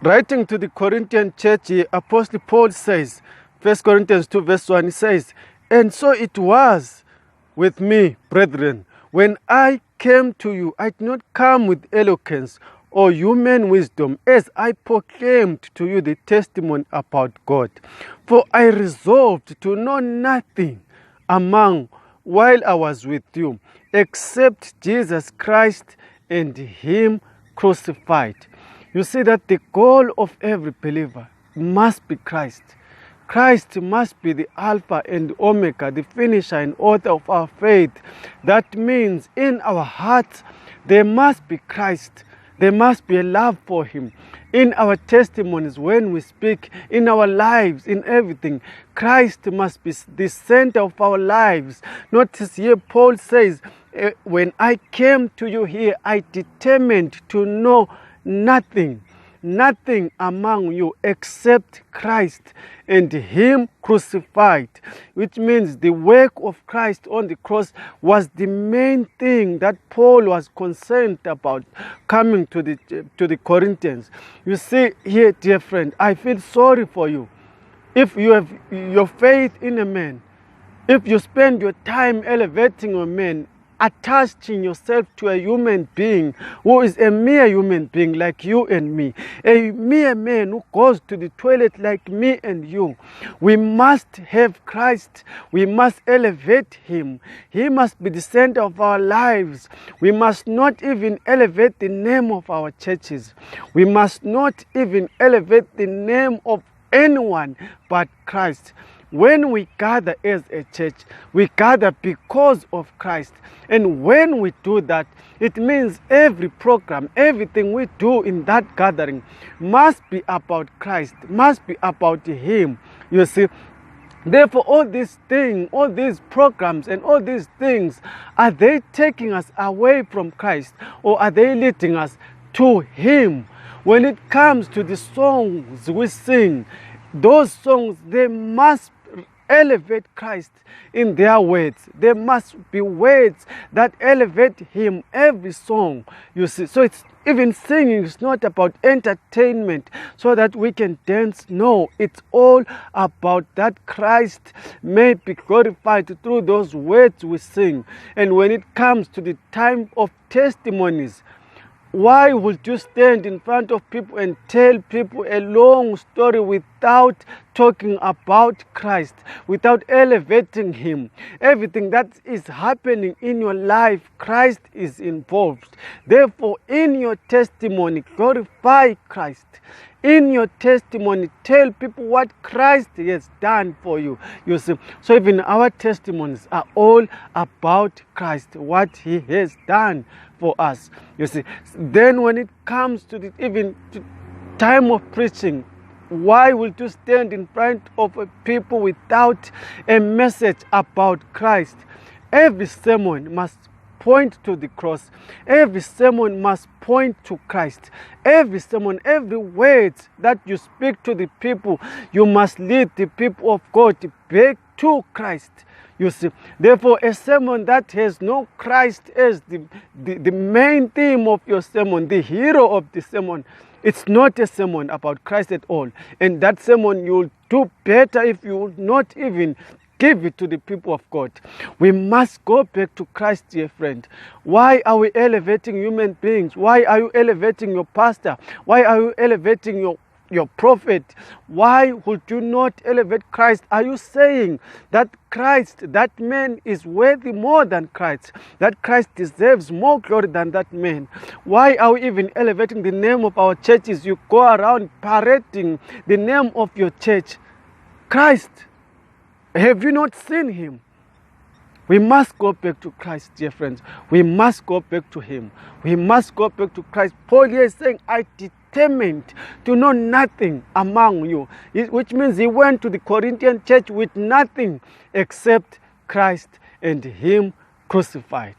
Writing to the Corinthian church, Apostle Paul says, 1 Corinthians 2 verse 1, he says, "And so it was with me, brethren, when I came to you, I did not come with eloquence or human wisdom, as I proclaimed to you the testimony about God. For I resolved to know nothing while I was with you, except Jesus Christ and Him crucified." You see that the goal of every believer must be Christ. Christ must be the Alpha and Omega, the finisher and author of our faith. That means in our hearts there must be Christ. There must be a love for Him. In our testimonies, when we speak, in our lives, in everything, Christ must be the center of our lives. Notice here Paul says, when I came to you here, I determined to know nothing among you except Christ and Him crucified, which means the work of Christ on the cross was the main thing that Paul was concerned about coming to the Corinthians. You see here, dear friend, I feel sorry for you. If you have your faith in a man, if you spend your time elevating a man, attaching yourself to a human being who is a mere human being like you and me, a mere man who goes to the toilet like me and you, we must have Christ. We must elevate Him. He must be the center of our lives. We must not even elevate the name of our churches. We must not even elevate the name of anyone but Christ. When we gather as a church, we gather because of Christ. And when we do that, it means every program, everything we do in that gathering must be about Christ, must be about Him. You see, therefore all these things, all these programs and all these things, are they taking us away from Christ, or are they leading us to Him? When it comes to the songs we sing, those songs, they must elevate Christ in their words. There must be words that elevate Him, every song, you see. So it's even singing is not about entertainment so that we can dance. No, it's all about that Christ may be glorified through those words we sing. And when it comes to the time of testimonies, why would you stand in front of people and tell people a long story without talking about Christ, without elevating Him? Everything that is happening in your life, Christ is involved. Therefore, in your testimony, glorify Christ. In your testimony, tell people what Christ has done for you. You see, so even our testimonies are all about Christ, what He has done for us. You see, then when it comes to even to time of preaching, why would you stand in front of people without a message about Christ? Every sermon must point to the cross. Every sermon must point to Christ. Every sermon, every word that you speak to the people, you must lead the people of God back to Christ. You see, therefore, a sermon that has no Christ as the main theme of your sermon, the hero of the sermon, it's not a sermon about Christ at all. And that sermon, you'll do better if you will not even give it to the people of God. We must go back to Christ, dear friend. Why are we elevating human beings? Why are you elevating your pastor? Why are you elevating your prophet? Why would you not elevate Christ? Are you saying that Christ, that man, is worthy more than Christ? That Christ deserves more glory than that man? Why are we even elevating the name of our churches? You go around parading the name of your church. Christ, have you not seen Him? We must go back to Christ, dear friends. We must go back to Him. We must go back to Christ. Paul here is saying, I determined to know nothing among you, which means he went to the Corinthian church with nothing except Christ and Him crucified.